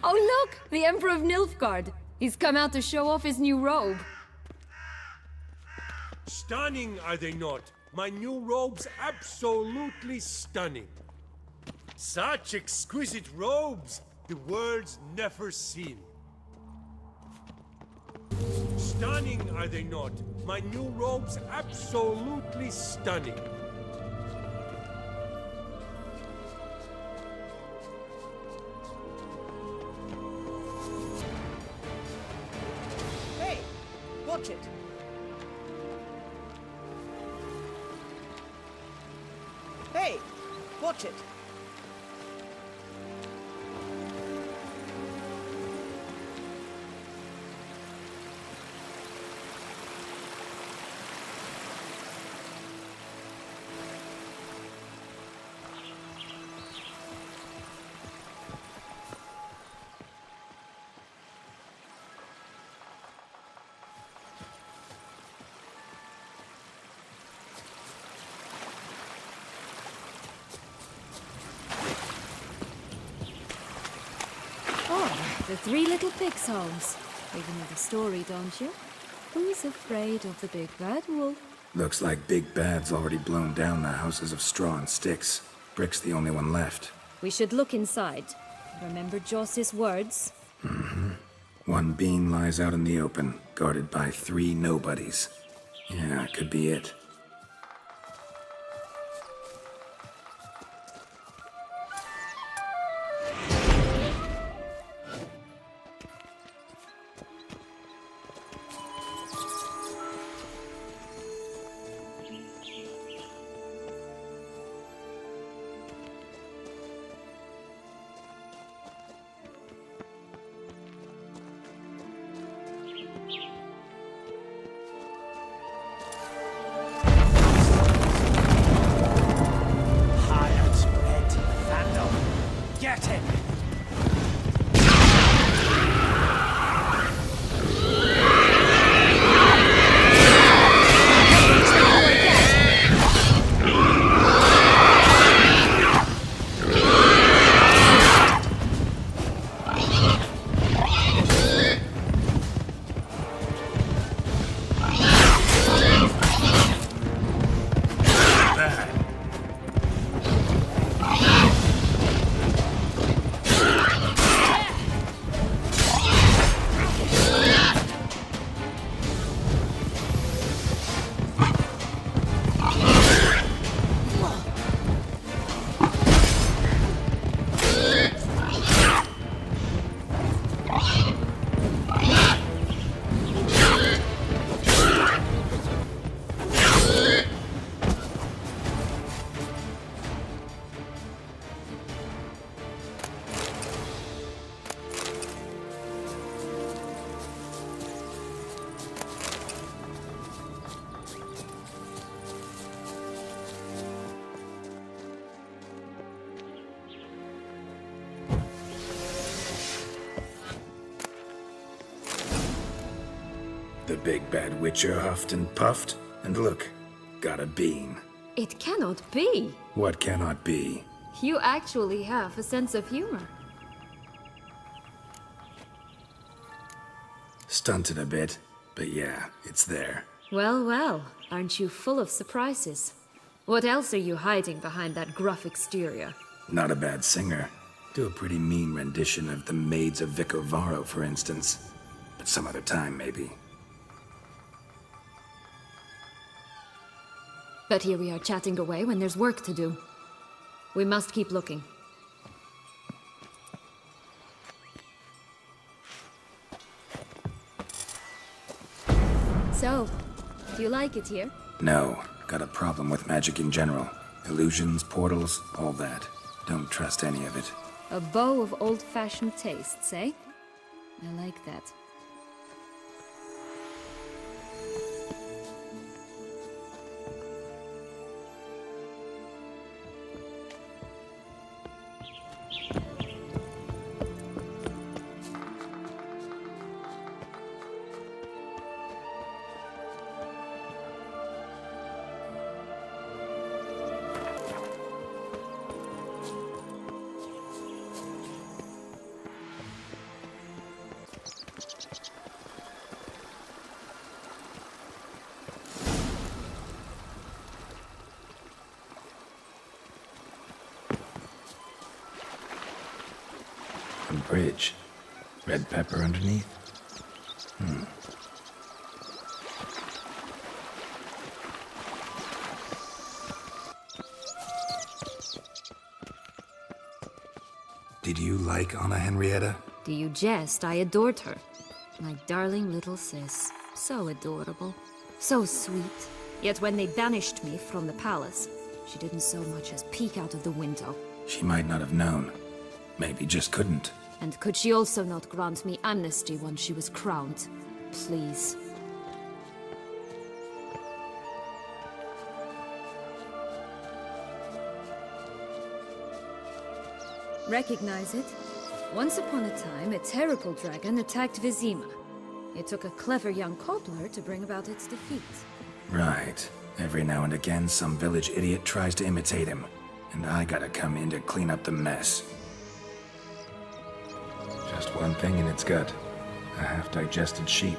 Oh look! The Emperor of Nilfgaard. He's come out to show off his new robe. Stunning, are they not? My new robe's absolutely stunning. Such exquisite robes, the world's never seen. Stunning, are they not? My new robe's absolutely stunning. Hey, watch it. Hey, watch it. The Three Little Pigs' homes. You know the story, don't you? Who's afraid of the big bad wolf? Looks like Big Bad's already blown down the houses of straw and sticks. Brick's the only one left. We should look inside. Remember Joss's words? One beam lies out in the open, guarded by 3 nobodies. Yeah, could be it. Get him! The big bad witcher huffed and puffed, and look, got a bean. It cannot be. What cannot be? You actually have a sense of humor. Stunted a bit, but yeah, it's there. Well, well, aren't you full of surprises? What else are you hiding behind that gruff exterior? Not a bad singer. Do a pretty mean rendition of The Maids of Vicovaro, for instance. But some other time, maybe. But here we are chatting away when there's work to do. We must keep looking. So, do you like it here? No, got a problem with magic in general. Illusions, portals, all that. Don't trust any of it. A bow of old-fashioned tastes, eh? I like that. broken bridge. Red pepper underneath? Did you like Anna Henrietta? Do you jest? I adored her. My darling little sis. So adorable. So sweet. Yet when they banished me from the palace, she didn't so much as peek out of the window. She might not have known. Maybe just couldn't. And could she also not grant me amnesty once she was crowned? Please. Recognize it? Once upon a time, a terrible dragon attacked Vizima. It took a clever young cobbler to bring about its defeat. Right. Every now and again, some village idiot tries to imitate him. And I gotta come in to clean up the mess. Just one thing in its gut. A half-digested sheep.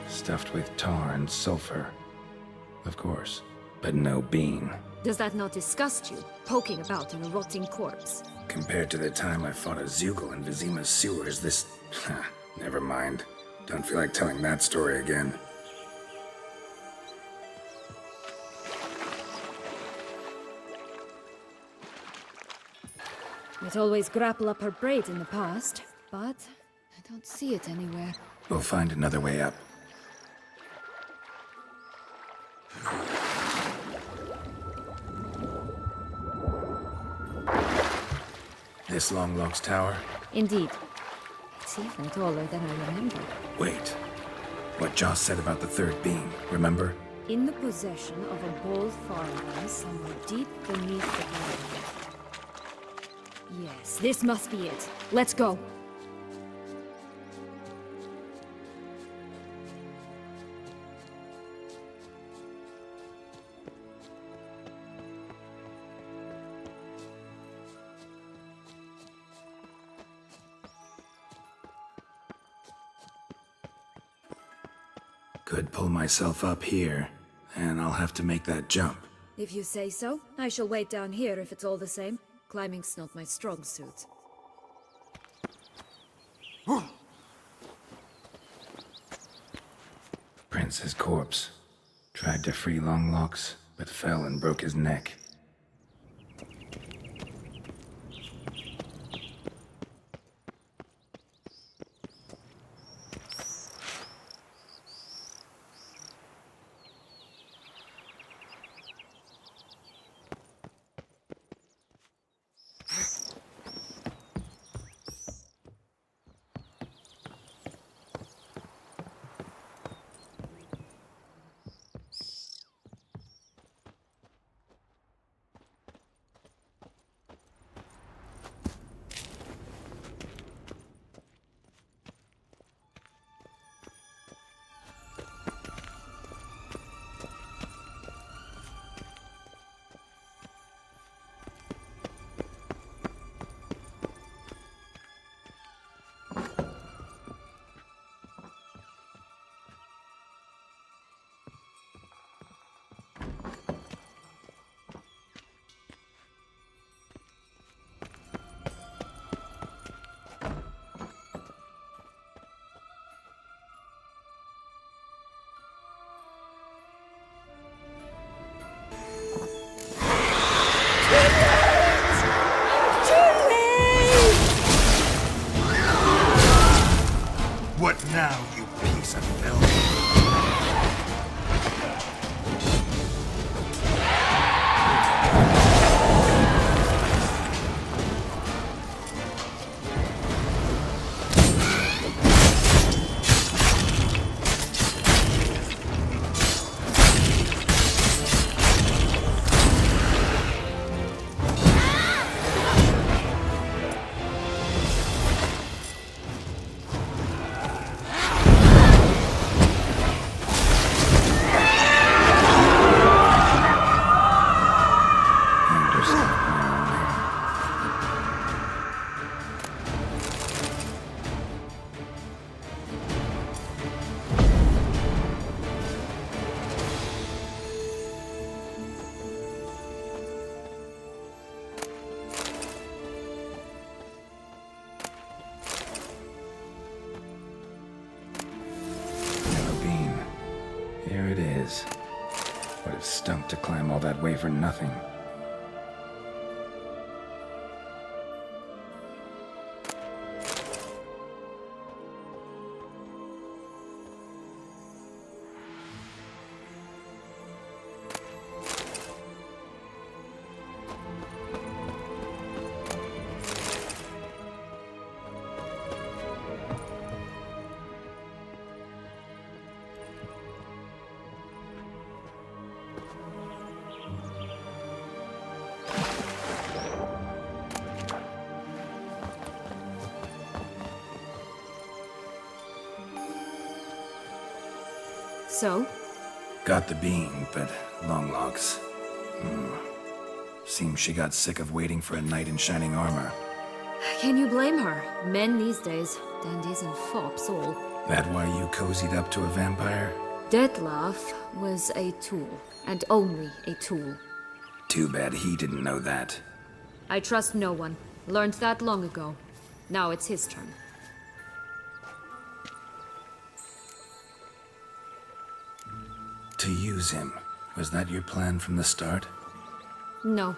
Stuffed with tar and sulfur. Of course. But no bean. Does that not disgust you, poking about in a rotting corpse? Compared to the time I fought a Zeugl in Vizima's sewers, this... never mind. Don't feel like telling that story again. It always grapple up her braid in the past, but I don't see it anywhere. We'll find another way up. This Longlock's tower? Indeed. It's even taller than I remember. Wait. What Joss said about the third being, remember? In the possession of a bold farmland somewhere deep beneath the ground. Yes, this must be it. Let's go. Could pull myself up here, and I'll have to make that jump. If you say so, I shall wait down here if it's all the same. Climbing's not my strong suit. Prince's corpse. Tried to free Longlocks, but fell and broke his neck. What now, you piece of filth? have stunk to climb all that way for nothing. So? Got the bean, but long locks. Seems she got sick of waiting for a knight in shining armor. Can you blame her? Men these days, dandies and fops all. That why you cozied up to a vampire? Detlef was a tool, and only a tool. Too bad he didn't know that. I trust no one. Learned that long ago. Now it's his turn. To use him. Was that your plan from the start? No.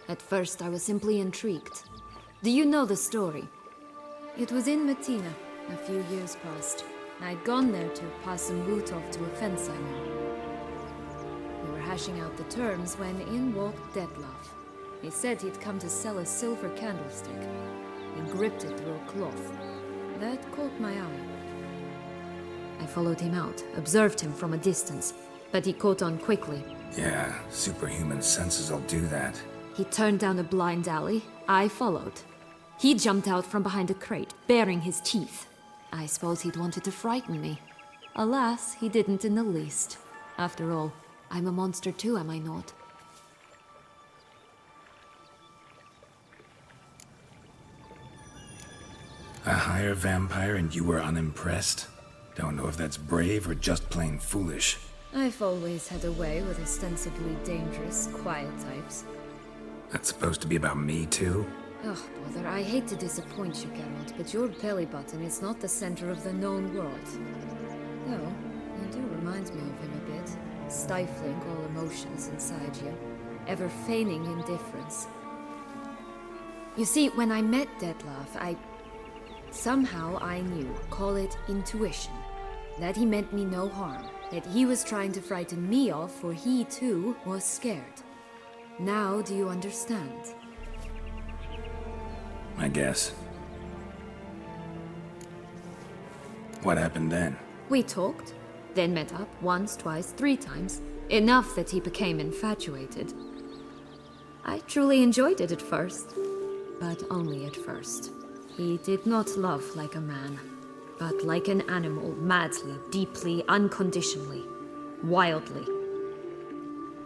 At first, I was simply intrigued. Do you know the story? It was in Matina, a few years past. I'd gone there to pass some loot off to a fence I knew. We were hashing out the terms when in walked Detlef. He said he'd come to sell a silver candlestick. He gripped it through a cloth. That caught my eye. I followed him out, observed him from a distance, but he caught on quickly. Yeah, superhuman senses will do that. He turned down a blind alley. I followed. He jumped out from behind a crate, baring his teeth. I suppose he'd wanted to frighten me. Alas, he didn't in the least. After all, I'm a monster too, am I not? A higher vampire and you were unimpressed? Don't know if that's brave or just plain foolish. I've always had a way with ostensibly dangerous, quiet types. That's supposed to be about me too? Ugh, bother, I hate to disappoint you, Geralt, but your belly button is not the center of the known world. Though, you do remind me of him a bit. Stifling all emotions inside you. Ever feigning indifference. You see, when I met Detlef, somehow I knew, call it intuition, that he meant me no harm, that he was trying to frighten me off, for he too was scared. Now do you understand? I guess. What happened then? We talked, then met up once, twice, 3 times, enough that he became infatuated. I truly enjoyed it at first, but only at first. He did not love like a man, but like an animal, madly, deeply, unconditionally, wildly.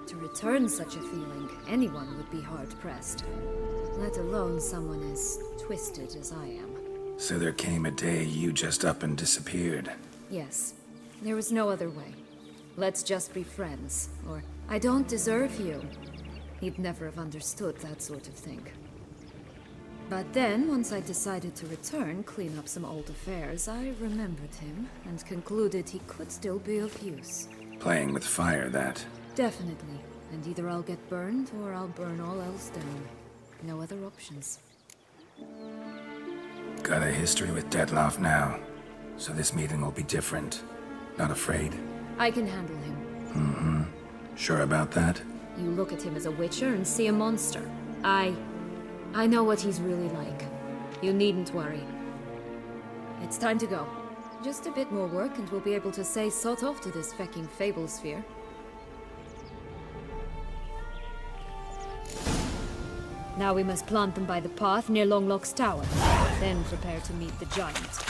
To return such a feeling, anyone would be hard-pressed, let alone someone as twisted as I am. So there came a day you just up and disappeared. Yes, there was no other way. Let's just be friends, or I don't deserve you. He'd never have understood that sort of thing. But then, once I decided to return, clean up some old affairs, I remembered him and concluded he could still be of use. Playing with fire, that. Definitely. And either I'll get burned or I'll burn all else down. No other options. Got a history with Detlef now, so this meeting will be different. Not afraid? I can handle him. Mm-hmm. Sure about that? You look at him as a witcher and see a monster. I know what he's really like. You needn't worry. It's time to go. Just a bit more work and we'll be able to say sort off to this fecking fable sphere. Now we must plant them by the path near Longlock's tower. Then prepare to meet the giant.